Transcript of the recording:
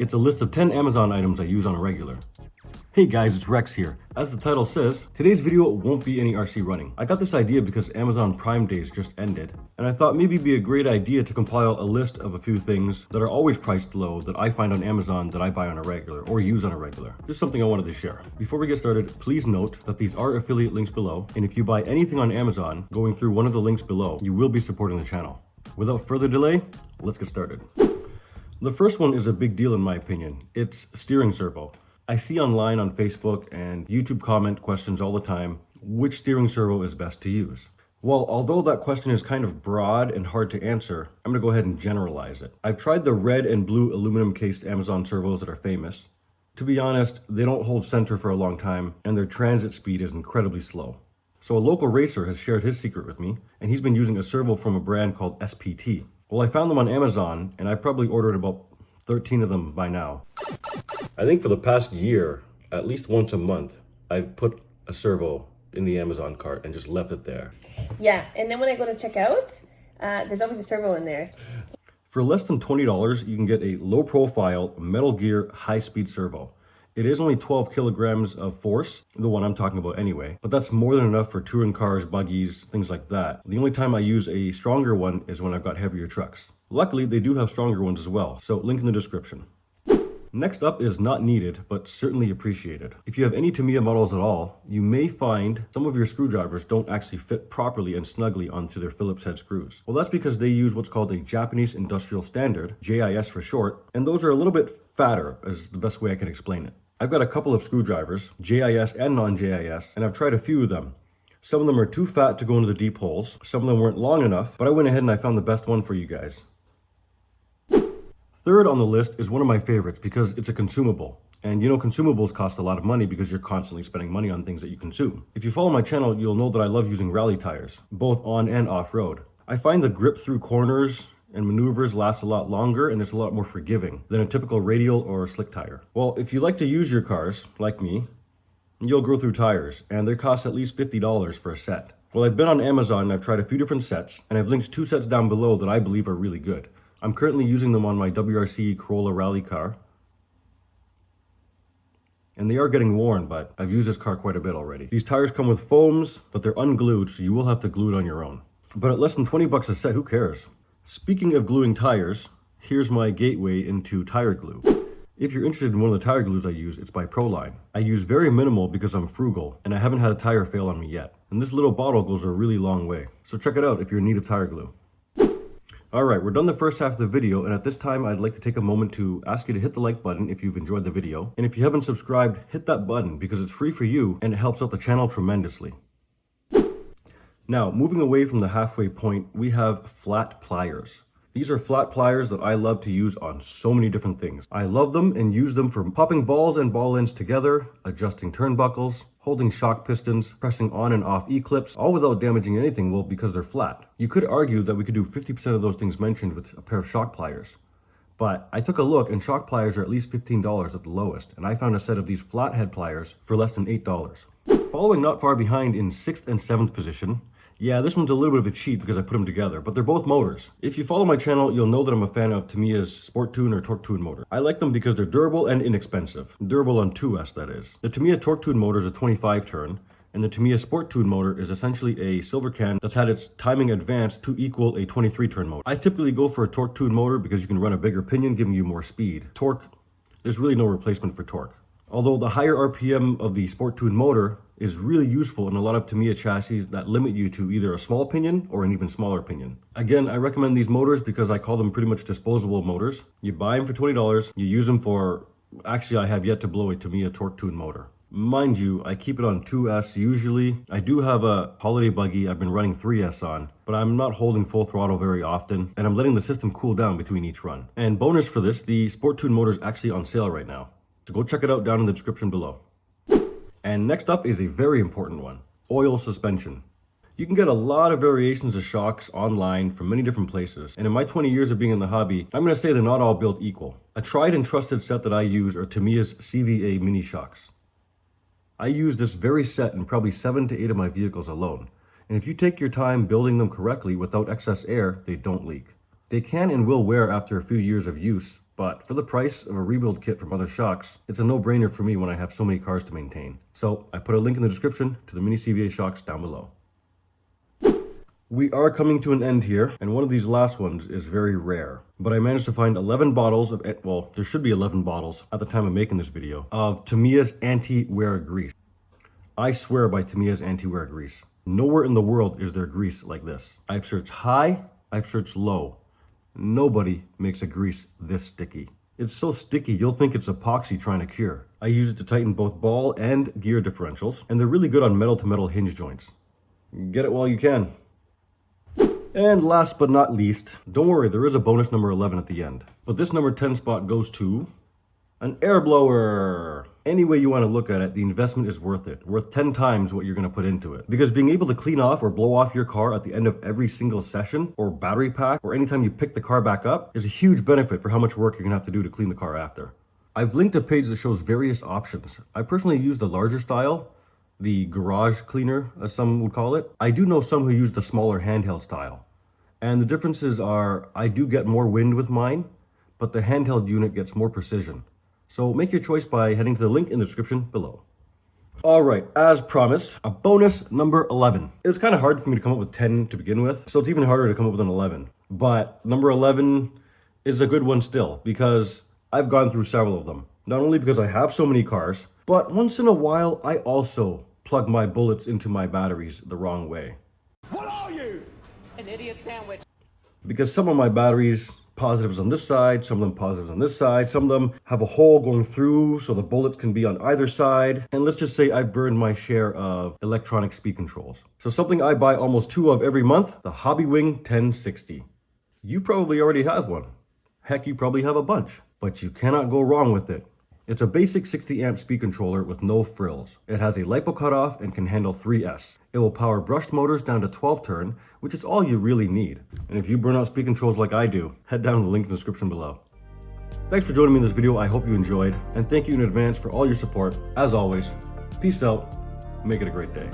It's a list of 10 Amazon items I use on a regular. Hey guys, it's Rex here. As the title says, today's video won't be any RC running. I got this idea because Amazon Prime Days just ended, and I thought maybe it'd be a great idea to compile a list of a few things that are always priced low that I find on Amazon that I buy on a regular or use on a regular. Just something I wanted to share. Before we get started, please note that these are affiliate links below, and if you buy anything on Amazon, going through one of the links below, you will be supporting the channel. Without further delay, let's get started. The first one is a big deal in my opinion. It's steering servo. I see online on Facebook and YouTube comment questions all the time, which steering servo is best to use? Well, although that question is kind of broad and hard to answer, I'm gonna go ahead and generalize it. I've tried the red and blue aluminum cased Amazon servos that are famous. To be honest, they don't hold center for a long time and their transit speed is incredibly slow. So a local racer has shared his secret with me, and he's been using a servo from a brand called SPT. Well, I found them on Amazon and I've probably ordered about 13 of them by now. I think for the past year, at least once a month, I've put a servo in the Amazon cart and just left it there. Yeah, and then when I go to check out, there's always a servo in there. For less than $20, you can get a low-profile Metal Gear high-speed servo. It is only 12 kilograms of force, the one I'm talking about anyway, but that's more than enough for touring cars, buggies, things like that. The only time I use a stronger one is when I've got heavier trucks. Luckily, they do have stronger ones as well, so link in the description. Next up is not needed, but certainly appreciated. If you have any Tamiya models at all, you may find some of your screwdrivers don't actually fit properly and snugly onto their Phillips head screws. Well, that's because they use what's called a Japanese Industrial Standard, JIS for short, and those are a little bit fatter, is the best way I can explain it. I've got a couple of screwdrivers, JIS and non-JIS, and I've tried a few of them. Some of them are too fat to go into the deep holes, some of them weren't long enough, but I went ahead and I found the best one for you guys. Third on the list is one of my favorites because it's a consumable. And you know, consumables cost a lot of money because you're constantly spending money on things that you consume. If you follow my channel, you'll know that I love using rally tires, both on and off-road. I find the grip through corners and maneuvers lasts a lot longer and it's a lot more forgiving than a typical radial or slick tire. Well, if you like to use your cars, like me, you'll grow through tires, and they cost at least $50 for a set. Well, I've been on Amazon and I've tried a few different sets, and I've linked 2 sets down below that I believe are really good. I'm currently using them on my WRC Corolla rally car. And they are getting worn, but I've used this car quite a bit already. These tires come with foams, but they're unglued, so you will have to glue it on your own. But at less than 20 bucks a set, who cares? Speaking of gluing tires, here's my gateway into tire glue. If you're interested in one of the tire glues I use, it's by Proline. I use very minimal because I'm frugal, and I haven't had a tire fail on me yet. And this little bottle goes a really long way. So check it out if you're in need of tire glue. Alright, we're done the first half of the video, and at this time I'd like to take a moment to ask you to hit the like button if you've enjoyed the video. And if you haven't subscribed, hit that button because it's free for you and it helps out the channel tremendously. Now, moving away from the halfway point, we have flat pliers. These are flat pliers that I love to use on so many different things. I love them and use them for popping balls and ball ends together, adjusting turnbuckles, holding shock pistons, pressing on and off E-clips, all without damaging anything, well, because they're flat. You could argue that we could do 50% of those things mentioned with a pair of shock pliers. But I took a look and shock pliers are at least $15 at the lowest, and I found a set of these flathead pliers for less than $8. Following not far behind in 6th and 7th position, yeah, this one's a little bit of a cheat because I put them together, but they're both motors. If you follow my channel, you'll know that I'm a fan of Tamiya's Sport Tune or Torque Tune motor. I like them because they're durable and inexpensive. Durable on 2S, that is. The Tamiya Torque Tune motor is a 25 turn, and the Tamiya Sport Tune motor is essentially a silver can that's had its timing advanced to equal a 23 turn motor. I typically go for a Torque Tune motor because you can run a bigger pinion, giving you more speed. Torque, there's really no replacement for torque. Although the higher RPM of the Sport Tune motor is really useful in a lot of Tamiya chassis that limit you to either a small pinion or an even smaller pinion. Again, I recommend these motors because I call them pretty much disposable motors. You buy them for $20, you use them for, actually I have yet to blow a Tamiya Torque Tune motor. Mind you, I keep it on 2S usually. I do have a holiday buggy I've been running 3S on, but I'm not holding full throttle very often, and I'm letting the system cool down between each run. And bonus for this, the Sport Tune motor is actually on sale right now. So go check it out down in the description below. And next up is a very important one, oil suspension. You can get a lot of variations of shocks online from many different places, and in my 20 years of being in the hobby, I'm going to say they're not all built equal. A tried and trusted set that I use are Tamiya's CVA mini shocks. I use this very set in probably 7 to 8 of my vehicles alone, and if you take your time building them correctly without excess air, they don't leak. They can and will wear after a few years of use, but for the price of a rebuild kit from other shocks, it's a no-brainer for me when I have so many cars to maintain. So I put a link in the description to the mini CVA shocks down below. We are coming to an end here, and one of these last ones is very rare. But I managed to find 11 bottles of, well, there should be 11 bottles at the time of making this video, of Tamiya's anti-wear grease. I swear by Tamiya's anti-wear grease. Nowhere in the world is there grease like this. I've searched high, I've searched low. Nobody makes a grease this sticky. It's so sticky you'll think it's epoxy trying to cure. I use it to tighten both ball and gear differentials, and they're really good on metal to metal hinge joints. Get it while you can. And last but not least, don't worry, there is a bonus number 11 at the end. But this number 10 spot goes to an air blower. Any way you want to look at it, the investment is worth it. Worth 10 times what you're going to put into it. Because being able to clean off or blow off your car at the end of every single session or battery pack or anytime you pick the car back up is a huge benefit for how much work you're going to have to do to clean the car after. I've linked a page that shows various options. I personally use the larger style, the garage cleaner, as some would call it. I do know some who use the smaller handheld style. And the differences are, I do get more wind with mine, but the handheld unit gets more precision. So make your choice by heading to the link in the description below. All right, as promised, a bonus number 11. It was kind of hard for me to come up with 10 to begin with, so it's even harder to come up with an 11. But number 11 is a good one still, because I've gone through several of them. Not only because I have so many cars, but once in a while, I also plug my bullets into my batteries the wrong way. What are you? An idiot sandwich. Because some of my batteries, positives on this side, some of them positives on this side, some of them have a hole going through so the bullets can be on either side. And let's just say I've burned my share of electronic speed controls. So something I buy almost 2 of every month, the Hobbywing 1060. You probably already have one. Heck, you probably have a bunch, but you cannot go wrong with it. It's a basic 60 amp speed controller with no frills. It has a LiPo cutoff and can handle 3S. It will power brushed motors down to 12 turn, which is all you really need. And if you burn out speed controls like I do, head down to the link in the description below. Thanks for joining me in this video. I hope you enjoyed, and thank you in advance for all your support. As always, peace out. Make it a great day.